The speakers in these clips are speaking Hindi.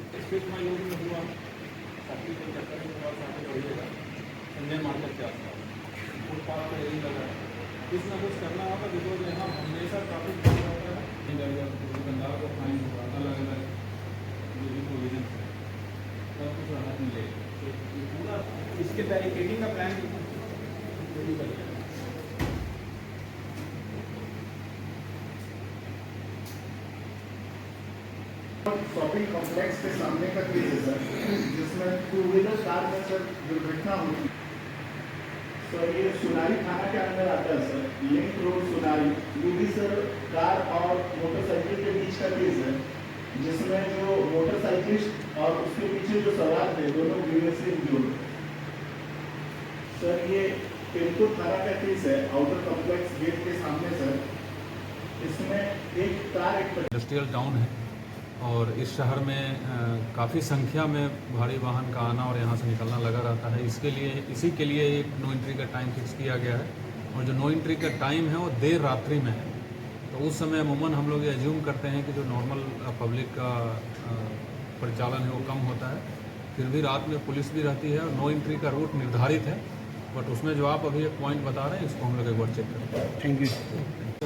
स्पेस माइलों में हुआ साथी को चक्कर में हुआ साथी बढ़िएगा संजय मार्केट के आसपास फुटपाथ पर यही लगा है। कुछ ना कुछ करना होगा बिकॉज यहाँ हमेशा ट्रैफिक बंद रहता है दुकानदार को फाइन होगा अलग अलग जो भी प्रोविजन है सब कुछ राहत मिलेगी। तो पूरा इसके बैरिकेडिंग का प्लान रेडी कर लिया। शॉपिंग कॉम्प्लेक्स के सामने का केस है सर, जिसमें टू व्हीलर कार में सर दुर्घटना हुई। सर ये सुनारी थाना के अंदर आता है सर, लिंक रोड सुनारी। ये भी सर कार और मोटरसाइकिल के बीच का केस है, जिसमें जो मोटरसाइकिलिस्ट और उसके पीछे जो सवार थे दोनों ग्रीवियसली इंजर्ड। सर ये पिलपुर थाना का केस है, आउटर कॉम्प्लेक्स गेट के सामने सर। इसमें एक कार इंडस्ट्रियल टाउन है और इस शहर में काफ़ी संख्या में भारी वाहन का आना और यहाँ से निकलना लगा रहता है। इसी के लिए एक नो एंट्री का टाइम फिक्स किया गया है और जो नो एंट्री का टाइम है वो देर रात्रि में है। तो उस समय अमूमन हम लोग ये एज्यूम करते हैं कि जो नॉर्मल पब्लिक का परिचालन है वो कम होता है। फिर भी रात में पुलिस भी रहती है और नो एंट्री का रूट निर्धारित है, बट उसमें जो आप अभी एक पॉइंट बता रहे हैं इसको हम लोग एक बार चेक करें। Thank you.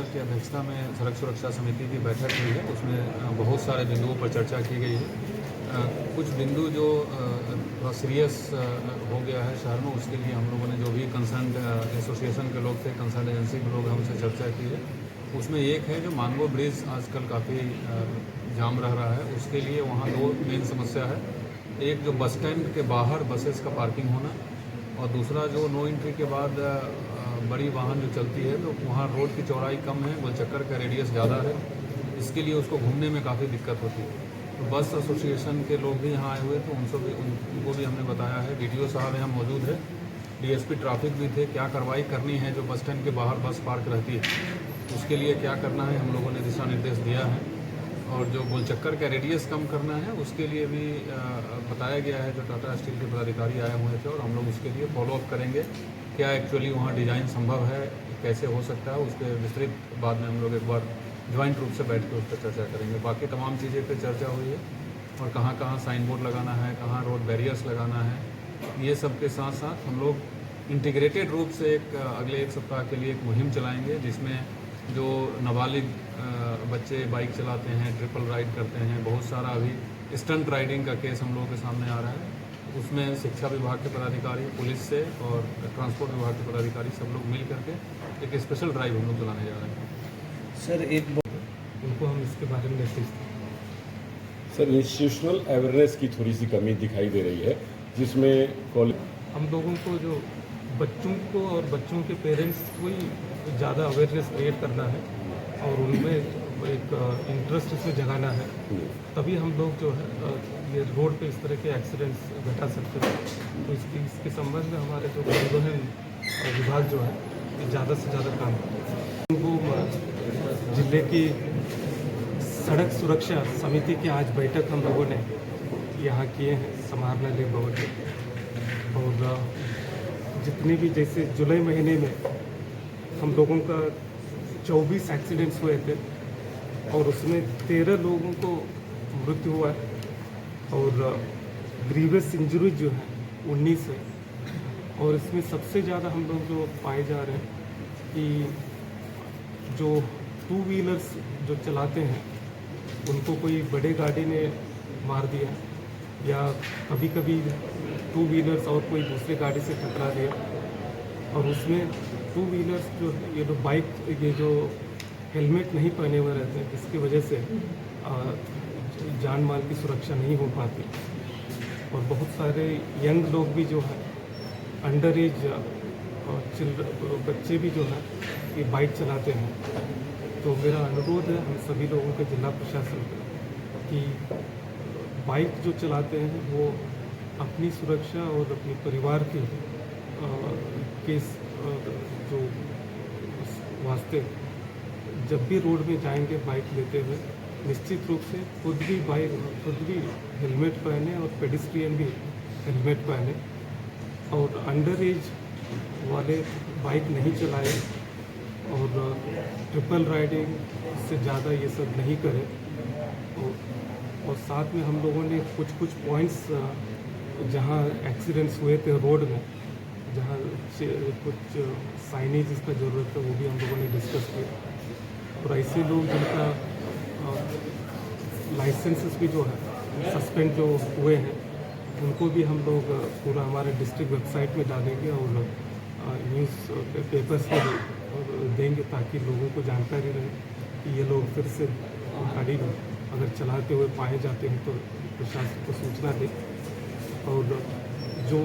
की अध्यक्षता में सड़क सुरक्षा समिति की बैठक हुई है, उसमें बहुत सारे बिंदुओं पर चर्चा की गई है। कुछ बिंदु जो थोड़ा सीरियस हो गया है शहर में, उसके लिए हम लोगों ने जो भी कंसर्न एसोसिएशन के लोग थे, कंसर्न एजेंसी के लोग हैं, उनसे चर्चा की है। उसमें एक है जो मानगो ब्रिज आजकल काफ़ी जाम रह रहा है, उसके लिए वहाँ दो मेन समस्या है। एक जो बस स्टैंड के बाहर बसेस का पार्किंग होना और दूसरा जो नो एंट्री के बाद बड़ी वाहन जो चलती है तो वहाँ रोड की चौड़ाई कम है, गोलचक्कर का रेडियस ज़्यादा है, इसके लिए उसको घूमने में काफ़ी दिक्कत होती है। तो बस एसोसिएशन के लोग भी यहाँ आए हुए थे, उनको भी हमने बताया है। डीटीओ साहब यहाँ मौजूद है, डीएसपी ट्रैफिक भी थे। क्या कार्रवाई करनी है जो बस स्टैंड के बाहर बस पार्क रहती है, उसके लिए क्या करना है हम लोगों ने दिशा निर्देश दिया है। और जो गोलचक्कर का रेडियस कम करना है उसके लिए भी बताया गया है। जो टाटा स्टील के पदाधिकारी आए हुए थे और हम लोग उसके लिए फॉलोअप करेंगे, क्या एक्चुअली वहाँ डिज़ाइन संभव है, कैसे हो सकता है, उस पर विस्तृत बाद में हम लोग एक बार ज्वाइंट रूप से बैठ कर उस पर चर्चा करेंगे। बाकी तमाम चीज़ें पर चर्चा हुई है और कहाँ कहाँ साइन बोर्ड लगाना है, कहाँ रोड बैरियर्स लगाना है, ये सब के साथ साथ हम लोग इंटीग्रेटेड रूप से अगले एक सप्ताह के लिए एक मुहिम चलाएँगे, जिसमें जो नाबालिग बच्चे बाइक चलाते हैं, ट्रिपल राइड करते हैं, बहुत सारा अभी स्टंट राइडिंग का केस हम लोगों के सामने आ रहा है। उसमें शिक्षा विभाग के पदाधिकारी, पुलिस से और ट्रांसपोर्ट विभाग के पदाधिकारी सब लोग मिल करके एक स्पेशल ड्राइव हम लोग चलाने जा रहे हैं। सर उनको हम इसके बारे में मैसेज सर इंस्टीट्यूशनल अवेयरनेस की थोड़ी सी कमी दिखाई दे रही है, जिसमें हम लोगों को जो बच्चों को और बच्चों के पेरेंट्स को ही ज़्यादा अवेयरनेस क्रिएट करना है और उनमें एक इंटरेस्ट इसमें जगाना है, तभी हम लोग जो है ये रोड पे इस तरह के एक्सीडेंट्स घटा सकते हैं। तो इसके संबंध में हमारे जो परिवहन विभाग जो है ये ज़्यादा से ज़्यादा काम करें। वो जिले की सड़क सुरक्षा समिति की आज बैठक हम लोगों ने यहाँ किए हैं समाहरणालय भवन में, और जितने भी जैसे जुलाई महीने में हम लोगों का 24 एक्सीडेंट्स हुए थे और उसमें 13 लोगों को मृत्यु हुआ है और ग्रीवियस इंजरी जो है 19 है। और इसमें सबसे ज़्यादा हम लोग जो पाए जा रहे हैं कि जो टू व्हीलर्स जो चलाते हैं उनको कोई बड़े गाड़ी ने मार दिया या कभी कभी टू व्हीलर्स और कोई दूसरी गाड़ी से टकरा दिया, और उसमें टू व्हीलर्स जो ये जो बाइक ये जो हेलमेट नहीं पहने हुए रहते हैं, इसकी वजह से जान माल की सुरक्षा नहीं हो पाती। और बहुत सारे यंग लोग भी जो है अंडर एज और बच्चे भी जो है ये बाइक चलाते हैं। तो मेरा अनुरोध है हम सभी लोगों के जिला प्रशासन को कि बाइक जो चलाते हैं वो अपनी सुरक्षा और अपने परिवार के जो वास्ते जब भी रोड में जाएंगे बाइक लेते हुए निश्चित रूप से खुद भी हेलमेट पहने और पेडिस्ट्रियन भी हेलमेट पहने, और अंडर एज वाले बाइक नहीं चलाएं और ट्रिपल राइडिंग से ज़्यादा ये सब नहीं करें। और और साथ में हम लोगों ने कुछ पॉइंट्स जहाँ एक्सीडेंट्स हुए थे रोड में, जहाँ कुछ साइनेज का ज़रूरत है, वो भी हम लोगों ने डिस्कस किया। और ऐसे लोग जिनका लाइसेंसेस भी जो है सस्पेंड जो हुए हैं, उनको भी हम लोग पूरा हमारे डिस्ट्रिक्ट वेबसाइट में डालेंगे और न्यूज़ पेपर्स में देंगे, ताकि लोगों को जानकारी रहे कि ये लोग फिर से गाड़ी अगर चलाते हुए पाए जाते हैं तो प्रशासन को सूचना दें। और जो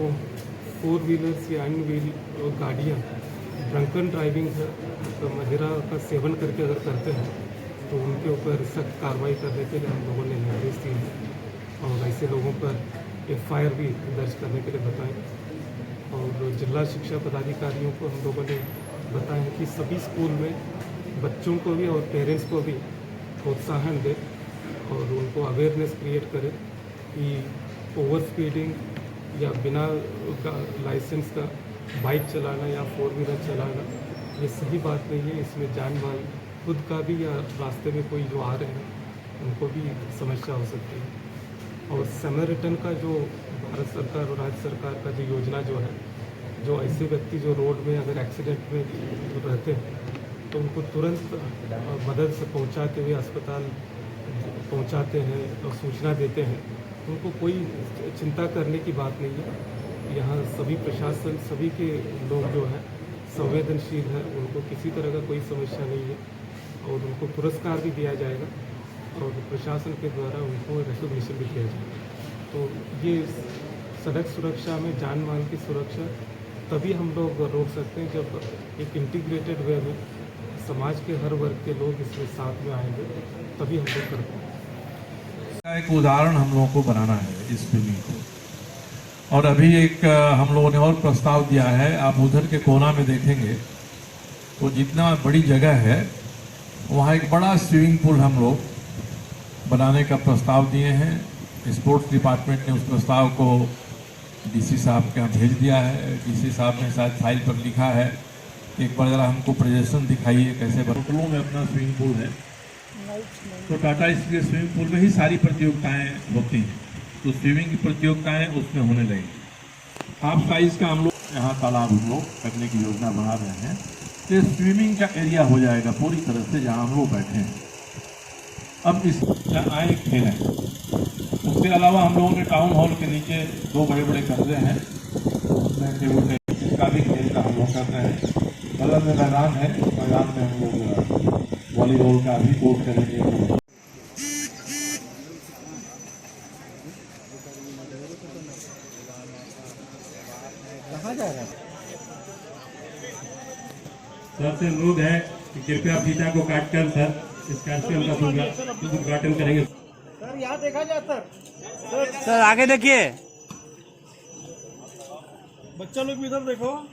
4 व्हीलर्स या अन्य व्हील गाड़ियाँ ड्रंकन ड्राइविंग तो मदिरा का सेवन करके अगर करते हैं तो उनके ऊपर सख्त कार्रवाई करने के लिए हम लोगों ने निर्देश दिए हैं और ऐसे लोगों पर FIR भी दर्ज करने के लिए बताएं। और जिला शिक्षा पदाधिकारियों को हम लोगों ने बताया है कि सभी स्कूल में बच्चों को भी और पेरेंट्स को भी प्रोत्साहन दें और उनको अवेयरनेस क्रिएट करें कि ओवर स्पीडिंग या बिना लाइसेंस का बाइक चलाना या 4 व्हीलर चलाना ये सही बात नहीं है। इसमें जान माल खुद का भी या रास्ते में कोई जो आ रहे हैं उनको भी समस्या हो सकती है। और समरिटन का जो भारत सरकार और राज्य सरकार का जो योजना जो है, जो ऐसे व्यक्ति जो रोड में अगर एक्सीडेंट में रहते हैं तो उनको तुरंत मदद से पहुंचाते हुए अस्पताल पहुंचाते हैं और सूचना देते हैं, उनको कोई चिंता करने की बात नहीं है। यहाँ सभी प्रशासन, सभी के लोग जो हैं संवेदनशील है, उनको किसी तरह का कोई समस्या नहीं है और उनको पुरस्कार भी दिया जाएगा और प्रशासन के द्वारा उनको रिकॉग्निशन भी किया जाएगा। तो ये सड़क सुरक्षा में जान माल की सुरक्षा तभी हम लोग रोक सकते हैं जब एक इंटीग्रेटेड वे में समाज के हर वर्ग के लोग इसमें साथ में आएंगे, तभी हम लोग कर पाएंगे। एक उदाहरण हम लोगों को बनाना है इस स्विमिंग को। और अभी एक हम लोगों ने और प्रस्ताव दिया है, आप उधर के कोना में देखेंगे तो जितना बड़ी जगह है वहाँ एक बड़ा स्विमिंग पूल हम लोग बनाने का प्रस्ताव दिए हैं। स्पोर्ट्स डिपार्टमेंट ने उस प्रस्ताव को DC साहब के यहाँ भेज दिया है। DC साहब ने शायद फाइल पर लिखा है, एक बार ज़रा हमको प्रेजेंटेशन दिखाइए कैसे होटलों में अपना स्विमिंग पूल है। तो टाटा स्टील स्विमिंग पूल में ही सारी प्रतियोगिताएँ होती हैं, तो स्विमिंग की प्रतियोगिताएँ उसमें होने लगेंगी। हाफ साइज का हम लोग यहाँ तालाब हम लोग करने की योजना बना रहे हैं। तो स्विमिंग का एरिया हो जाएगा पूरी तरह से जहाँ हम लोग बैठे हैं। अब इस आए खेलें। उसके अलावा हम लोगों ने टाउन हॉल के नीचे 2 बड़े कमरे हैं, उसमें टेबल टेनिस इसका भी खेल का हम लोग कर रहे हैं। बगल में मैदान है, मैदान में हम लोग वॉलीबॉल का भी कोर्ट करेंगे। सबसे अनुरोध है कि कृपया फीता को काटकर सर इस कार्यक्रम का उद्घाटन करेंगे। सर यहाँ देखा जाए सर आगे देखिए, बच्चा लोग भी इधर देखो।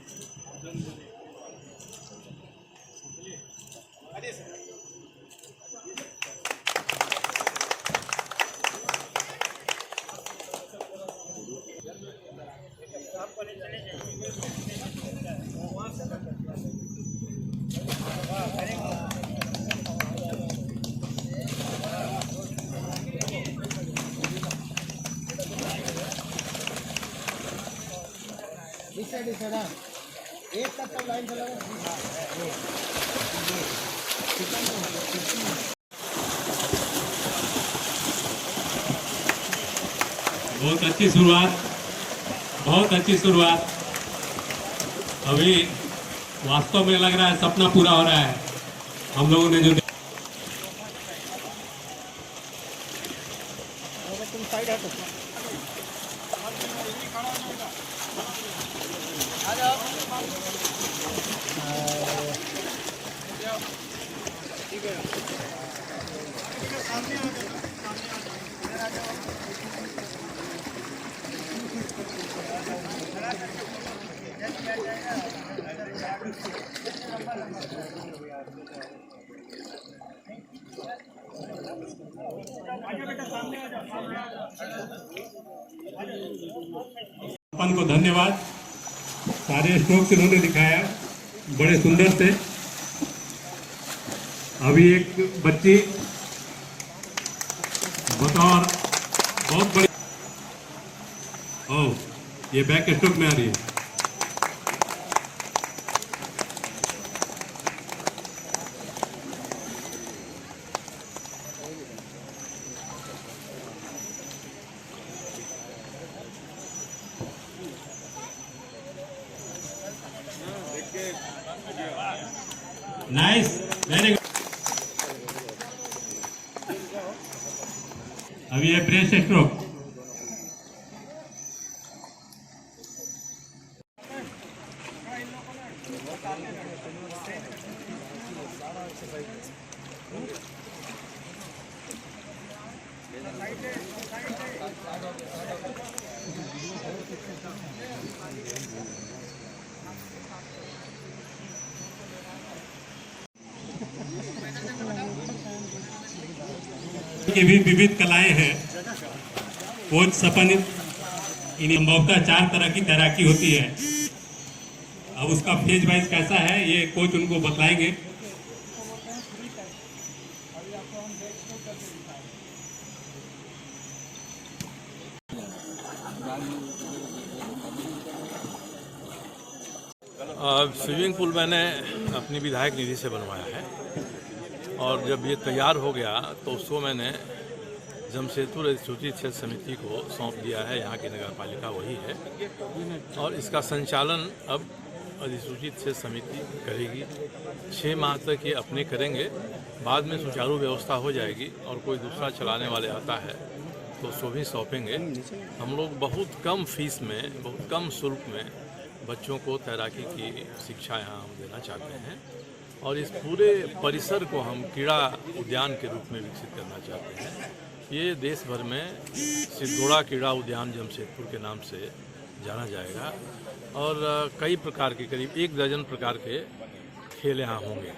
एक तक लाइन चला बहुत अच्छी शुरुआत, बहुत अच्छी शुरुआत। अभी वास्तव में लग रहा है सपना पूरा हो रहा है। हम लोगों ने जो तुम साइड हटो। अपन को धन्यवाद। सारे स्ट्रोक्स इन्होंने दिखाया बड़े सुंदर से। अभी एक बच्ची बतौर बहुत बड़ी। ओह, ये बैक स्ट्रोक में आ रही है। Nice, very good. अब ये ब्रेस्ट स्ट्रोक। की भी विविध कलाएं हैं। कोच सपन संभवतः 4 तरह की तैराकी होती है। अब उसका फेज वाइज कैसा है ये कोच उनको बतलाएंगे। स्विमिंग पूल मैंने अपनी विधायक निधि से बनवाया है और जब ये तैयार हो गया तो उसको मैंने जमशेदपुर अधिसूचित क्षेत्र समिति को सौंप दिया है। यहाँ की नगर पालिका वही है और इसका संचालन अब अधिसूचित क्षेत्र समिति करेगी। 6 माह तक ये अपने करेंगे, बाद में सुचारू व्यवस्था हो जाएगी और कोई दूसरा चलाने वाले आता है तो उसको भी सौंपेंगे। हम लोग बहुत कम फीस में, बहुत कम शुल्क में बच्चों को तैराकी की शिक्षा यहाँ हम देना चाहते हैं और इस पूरे परिसर को हम क्रीड़ा उद्यान के रूप में विकसित करना चाहते हैं। ये देश भर में सिद्धोड़ा क्रीड़ा उद्यान जमशेदपुर के नाम से जाना जाएगा और कई प्रकार के, करीब 1 दर्जन प्रकार के खेल यहाँ होंगे।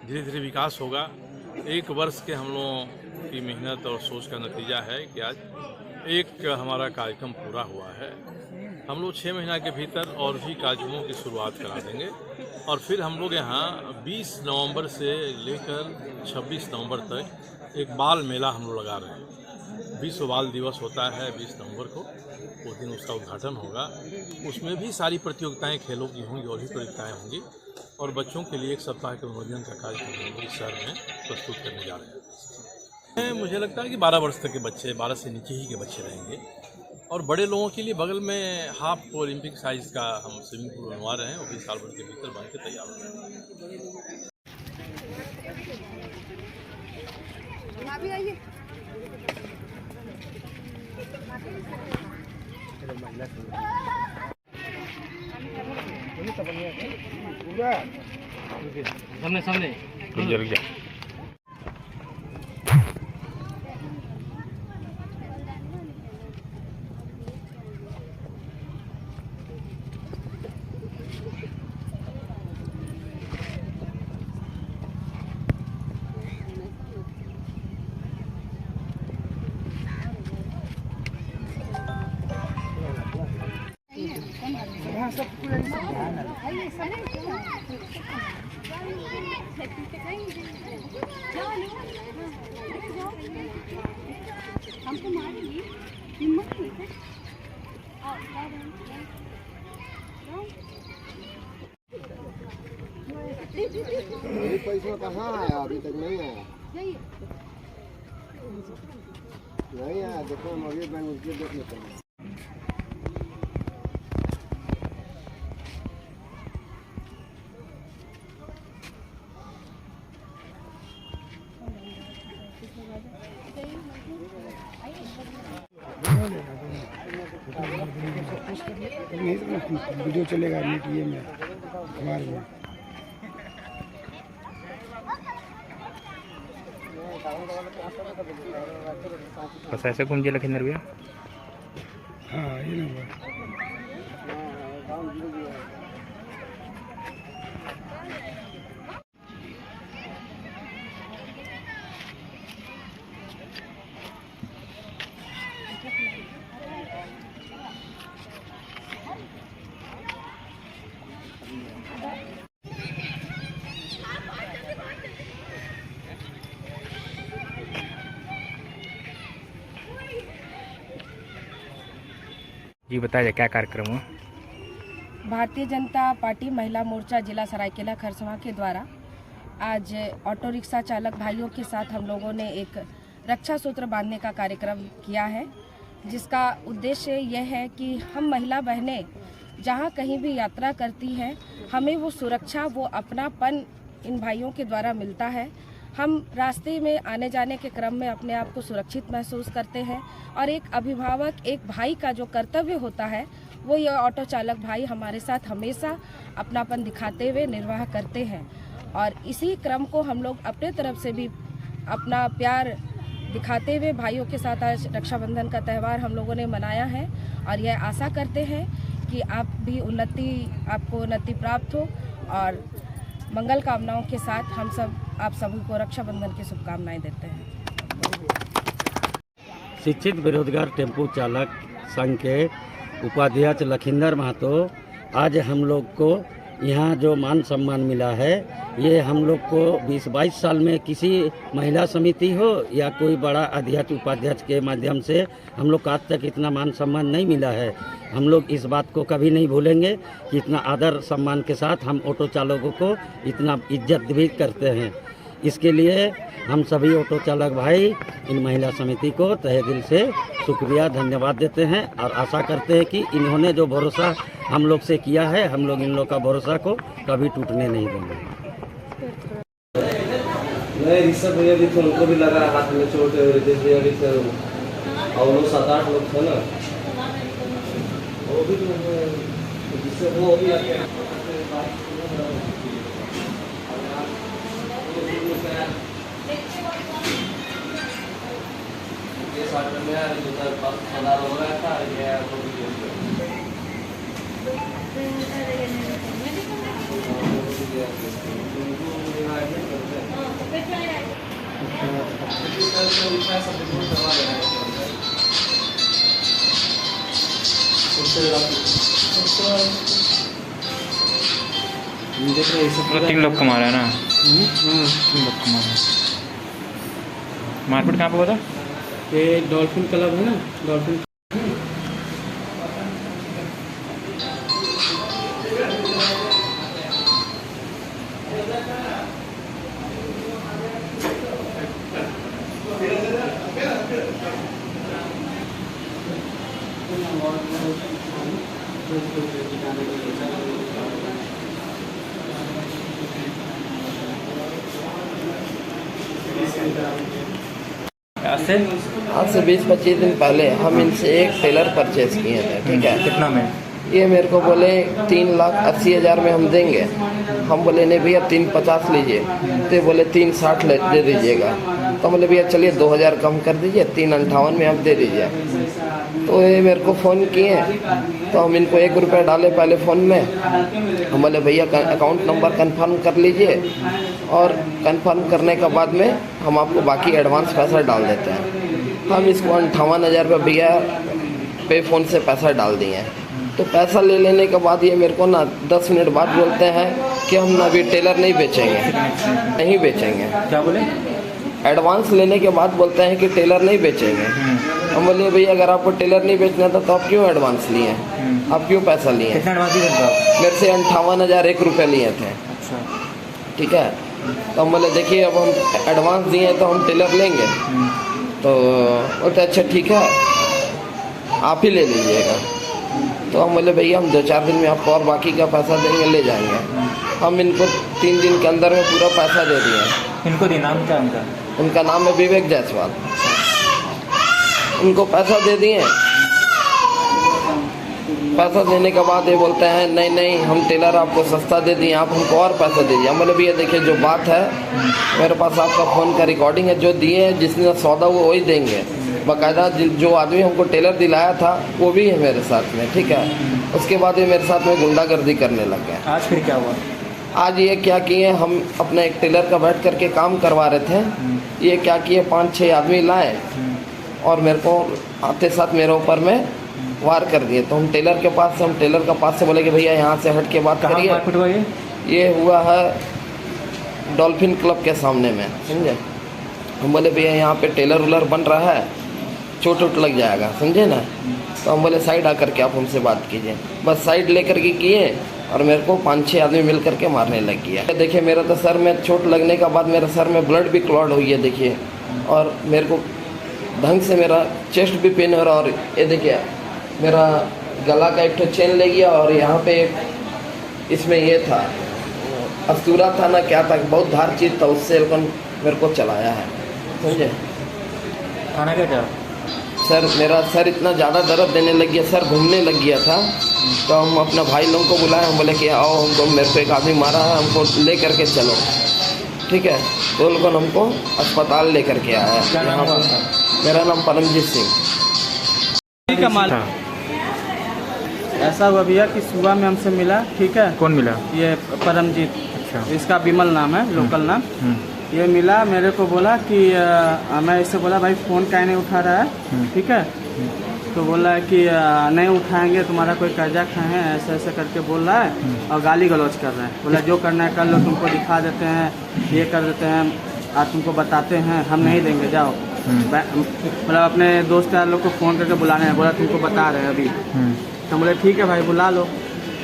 धीरे धीरे विकास होगा। 1 वर्ष के हम लोगों की मेहनत और सोच का नतीजा है कि आज एक हमारा कार्यक्रम पूरा हुआ है। हम लोग 6 महीना के भीतर और भी कार्यक्रमों की शुरुआत करा देंगे और फिर हम लोग यहाँ 20 नवंबर से लेकर 26 नवंबर तक एक बाल मेला हम लोग लगा रहे हैं। विश्व बाल दिवस होता है 20 नवंबर को, उस दिन उसका उद्घाटन होगा। उसमें भी सारी प्रतियोगिताएं खेलों की होंगी और भी प्रतियोगिताएं होंगी और बच्चों के लिए 1 सप्ताह के मनोरंजन का कार्यक्रम हम लोग इस शहर में प्रस्तुत करने जा रहे हैं। मुझे लगता है कि 12 वर्ष तक के बच्चे, 12 से नीचे ही के बच्चे रहेंगे और बड़े लोगों के लिए बगल में हाफ ओलंपिक साइज का हम स्विमिंग पूल बनवा रहे हैं। वो भी साल भर के भीतर बन के तैयार हो रहे हैं। सामने सामने हमको मारेंगी हिम्मत नहीं है। पैसा कहाँ आया? अभी तक नहीं आया। नहीं आया। देखो हम अभी बैंक उसके देख लेते हैं। वीडियो चलेगा मीडिया में, अखबार में। कसं कोणती लखींदर भैया? हाँ ये नंबर जी बताइए क्या कार्यक्रम हुआ? भारतीय जनता पार्टी महिला मोर्चा जिला सरायकेला खरसवां के द्वारा आज ऑटो रिक्शा चालक भाइयों के साथ हम लोगों ने एक रक्षा सूत्र बांधने का कार्यक्रम किया है, जिसका उद्देश्य यह है कि हम महिला बहनें जहां कहीं भी यात्रा करती हैं, हमें वो सुरक्षा, वो अपनापन इन भाइयों के द्वारा मिलता है। हम रास्ते में आने जाने के क्रम में अपने आप को सुरक्षित महसूस करते हैं और एक अभिभावक, एक भाई का जो कर्तव्य होता है वो ये ऑटो चालक भाई हमारे साथ हमेशा अपनापन दिखाते हुए निर्वाह करते हैं। और इसी क्रम को हम लोग अपने तरफ से भी अपना प्यार दिखाते हुए भाइयों के साथ आज रक्षाबंधन का त्यौहार हम लोगों ने मनाया है और यह आशा करते हैं कि आपको उन्नति प्राप्त हो और मंगल कामनाओं के साथ हम सब आप सभी को रक्षाबंधन की शुभकामनाएं देते हैं। शिक्षित बेरोजगार टेम्पो चालक संघ के उपाध्यक्ष लखिंदर महतो, आज हम लोग को यहाँ जो मान सम्मान मिला है, ये हम लोग को 20-22 साल में किसी महिला समिति हो या कोई बड़ा अध्यक्ष उपाध्यक्ष के माध्यम से हम लोग को आज तक इतना मान सम्मान नहीं मिला है। हम लोग इस बात को कभी नहीं भूलेंगे कि इतना आदर सम्मान के साथ हम ऑटो चालकों को इतना इज्जत भी करते हैं। इसके लिए हम सभी ऑटो चालक भाई इन महिला समिति को तहे दिल से शुक्रिया, धन्यवाद देते हैं और आशा करते हैं कि इन्होंने जो भरोसा हम लोग से किया है, हम लोग इन लोग का भरोसा को कभी टूटने नहीं देंगे। नहीं, ऋषभ भैया भी थे, उनको भी लगा हाथ में चोट, रितेश भैया भी थे और लोग 7-8 लोग थे ना, वो भी जिससे वो भी आके ये साथ में यार इधर पता हो रहा था ये तो तीन लोग कमा रहे हैं ना? 3 लोग कमा रहे हैं। मारपीट कहाँ पे हुआ था? ये डॉल्फिन क्लब है ना, डॉल्फिन आज से 20-25 दिन पहले हम इनसे एक टेलर परचेज किए थे, ठीक है। कितना में? ये मेरे को बोले 3,80,000 में हम देंगे। हम बोले नहीं भैया 3,50 लीजिए, तो बोले 3,60 दे दीजिएगा। तो बोले भैया चलिए 2,000 कम कर दीजिए, 3,58 में आप दे दीजिए। तो ये मेरे को फ़ोन किए, तो हम इनको 1 रुपया डाले पहले फ़ोन में। हम बोले भैया अकाउंट नंबर कंफर्म कर लीजिए और कंफर्म करने के बाद में हम आपको बाकी एडवांस पैसा डाल देते हैं। हम इसको 58,000 रुपये भैया पे फ़ोन से पैसा डाल दिए। तो पैसा ले लेने के बाद ये मेरे को ना 10 मिनट बाद बोलते हैं कि हम ना अभी टेलर नहीं बेचेंगे। क्या बोले? एडवांस लेने के बाद बोलते हैं कि टेलर नहीं बेचेंगे। हम बोले भैया अगर आपको टेलर नहीं बेचना था तो आप क्यों एडवांस लिए, आप क्यों पैसा लिए? कितना एडवांस दिए थे? मेरे से 58,001 रुपये लिए थे। अच्छा, ठीक है। तो हम बोले देखिए अब हम एडवांस दिए तो हम टेलर लेंगे। तो बोलते अच्छा ठीक है आप ही ले लीजिएगा। तो हम बोले भैया हम 2-4 दिन में आपको और बाकी का पैसा देंगे, ले जाएंगे। हम इनको 3 दिन के अंदर में पूरा पैसा दे दिए। इनको नाम क्या उनका? उनका नाम है विवेक जायसवाल। उनको पैसा दे दिए। पैसा देने के बाद ये बोलते हैं नहीं हम टेलर आपको सस्ता दे दिए, आप हमको और पैसा दीजिए। हम बोले भैया देखिए जो बात है मेरे पास आपका फ़ोन का रिकॉर्डिंग है, जो दिए हैं जिसने सौदा वो वही देंगे। बाकायदा जो आदमी हमको टेलर दिलाया था वो भी है मेरे साथ में, ठीक है। उसके बाद ये मेरे साथ में गुंडागर्दी करने लग गए। आज फिर क्या हुआ? आज ये क्या किए, हम अपने एक टेलर का बैठ करके काम करवा रहे थे। ये क्या किए 5-6 आदमी लाए और मेरे को आते साथ मेरे ऊपर में वार कर दिए। तो हम टेलर के पास से बोले कि भैया यहाँ से हट के बात करिए। ये हुआ है डॉल्फिन क्लब के सामने में, समझे। हम बोले भैया यहाँ पे टेलर उलर बन रहा है चोट वोट लग जाएगा, समझे ना। तो हम बोले साइड आकर के आप हमसे बात कीजिए। बस साइड लेकर के किए और मेरे को 5-6 आदमी मिल करके मारने लग गया। देखिए मेरा तो सर में चोट लगने के बाद मेरा सर में ब्लड भी क्लॉट हुई है देखिए, और मेरे को ढंग से मेरा चेस्ट भी पेन हो रहा। और ये देखिए मेरा गला का एक तो चेन ले गया, और यहाँ पे इसमें ये था अस्तूरा था ना क्या था, बहुत धार चीज था, उससे मेरे को चलाया है, समझे। खाना क्या था सर मेरा सर इतना ज़्यादा दर्द देने लग गया, सर घूमने लग गया था। तो हम अपना भाई लोगों को बुलाए, हम बोले कि आओ हमको, मेरे को एक आदमी मारा है, हमको ले करके चलो, ठीक है। तो उन लोगों ने हमको अस्पताल ले करके आया। क्या नाम हुआ आपका? मेरा नाम परमजीत सिंह। का माल था? ऐसा हुआ भैया कि सुबह में हमसे मिला, ठीक है। कौन मिला? ये परमजीत, अच्छा। इसका विमल नाम है, लोकल नाम। ये मिला, मेरे को बोला कि मैं इससे बोला भाई फ़ोन काहे नहीं उठा रहा है, ठीक है। तो बोला है कि नहीं उठाएंगे, तुम्हारा कोई कर्जा खाए हैं, ऐसे ऐसे करके बोल रहा है और गाली गलौज कर रहा है। बोला जो करना है कर लो, तुमको दिखा देते हैं, ये कर देते हैं, आज तुमको बताते हैं, हम नहीं देंगे, जाओ। मतलब अपने दोस्त यार लोग को फ़ोन करके बुलाने हैं, बोला तुमको बता रहे हैं अभी। तो बोले ठीक है भाई बुला लो,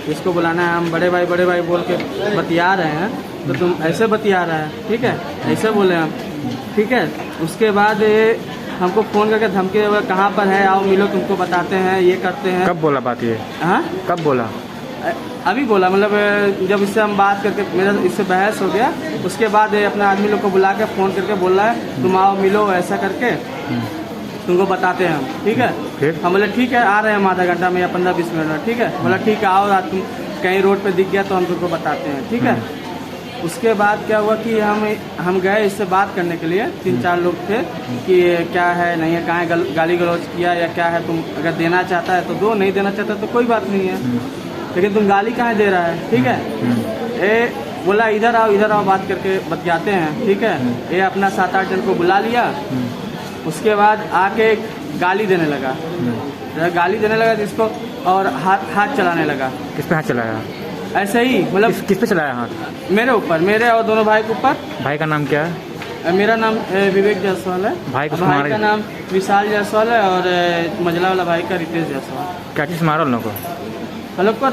इसको बुलाना है। हम बड़े भाई बोल के बतिया रहे हैं, तो तुम ऐसे बतिया रहा है, ठीक है, ऐसे बोले हम, ठीक है। उसके बाद हमको फ़ोन करके धमकी, कहाँ पर है, आओ मिलो, तुमको बताते हैं, ये करते हैं। कब बोला बात ये? हाँ कब बोला? अभी बोला, मतलब जब इससे हम बात करके मेरा इससे बहस हो गया, उसके बाद अपने आदमी लोग को बुला के फ़ोन करके बोल रहा है तुम आओ मिलो, ऐसा करके तुमको बताते हैं हम, ठीक है। फिर हम बोले ठीक है, आ रहे हैं हम आधा घंटा में या 15-20 मिनट में, ठीक है। बोला ठीक है आओ, रात तुम कहीं रोड पे दिख गया तो हम तुमको बताते हैं, ठीक है। उसके बाद क्या हुआ कि हम गए इससे बात करने के लिए, 3-4 लोग थे कि क्या है नहीं है, कहाँ है, गाली गलौज किया या क्या है, तुम अगर देना चाहता है तो दो, नहीं देना चाहता तो कोई बात नहीं है, लेकिन तुम गाली कहाँ दे रहा है, ठीक है। बोला इधर आओ बात करके बतियाते हैं, ठीक है। ये अपना 7-8 जन को बुला लिया, उसके बाद आके गाली देने लगा, जिसको, और हाथ चलाने लगा। किस पे हाथ चलाया? ऐसे ही मतलब किस पे चलाया हाथ? मेरे ऊपर, मेरे और दोनों भाई के ऊपर। भाई का नाम क्या है? मेरा नाम विवेक जायसवाल है, भाई का नाम विशाल जायसवाल है, और मझला वाला भाई का रितेश जायसवाल। क्या चीज़ मारा उन लोगों को? हम लोग पर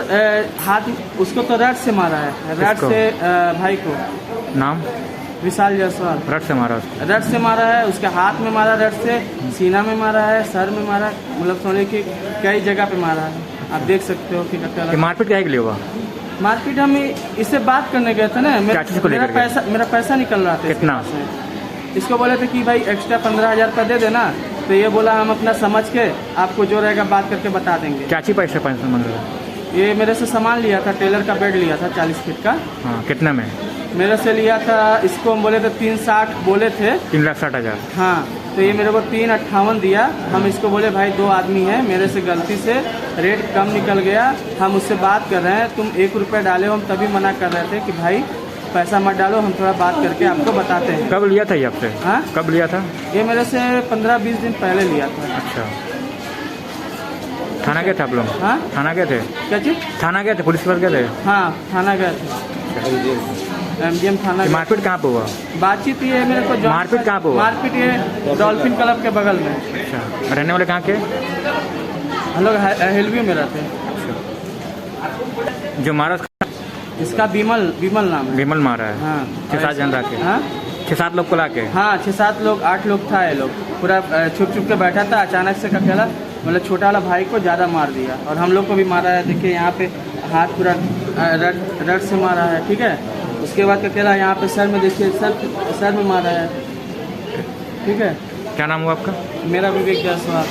हाथ, उसको तो रड से मारा है, रड से भाई को। नाम? विशाल जायसवाल। रड से मारा उसको? रड से मारा है, उसके हाथ में मारा रड से, सीना में मारा है, सर में मारा, मतलब समझे कि कई जगह पे मारा है। आप देख सकते हो कि मारपीट क्या के लिए हुआ? मारपीट हम इससे बात करने गए थे ना, मेरा पैसा निकल रहा था। कितना? इसको बोले थे कि भाई एक्स्ट्रा 15,000 रुपये दे देना, तो ये बोला हम अपना समझ के आपको जो रहेगा बात करके बता देंगे। क्या चीज पैसा मांग रहा है? ये मेरे से सामान लिया था, टेलर का बेड लिया था 40 फीट का। हाँ, कितने में? मेरे से लिया था, इसको हम बोले थे 3,60 बोले थे, 3,60,000। हाँ, तो ये मेरे को 3,58 दिया। हम इसको बोले भाई 2 आदमी हैं, मेरे से गलती से रेट कम निकल गया, हम उससे बात कर रहे हैं, तुम 1 रुपये डाले हो। हम तभी मना कर रहे थे कि भाई पैसा मत डालो, हम थोड़ा बात करके आपको बताते हैं। कब लिया था ये आपसे? हाँ, कब लिया था? ये मेरे से 15-20 दिन पहले लिया था। अच्छा, थाना गए थे आप लोग? हाँ, थाना गए थे? क्या चीज? थाना गए थे, पुलिस पर गए थे? हाँ, थाना गए थे, MGM थाना। मारपीट कहाँ पे हुआ? बातचीत ये मेरे को मारपीट कहाँ पे हुआ? मारपीट ये डॉल्फिन क्लब के बगल में। अच्छा, रहने वाले कहाँ के? हम लोग हिलव्यू में रहते हैं। जो मारा इसका विमल नाम है। विमल मारा है? हाँ। 6-7 जन रखे? हाँ, 6-7 लोग को लाके? हाँ, 6-7 लोग, 8 लोग था। ये लोग पूरा छुप के बैठा था, अचानक से अकेला मतलब छोटा वाला भाई को ज़्यादा मार दिया, और हम लोग को भी मारा है। देखिए यहाँ पे हाथ पूरा रड से मारा है, ठीक है। उसके बाद अकेला यहाँ पे सर में, देखिए सर में मारा है, ठीक है। क्या नाम हुआ आपका? मेरा विवेक जायसवाल।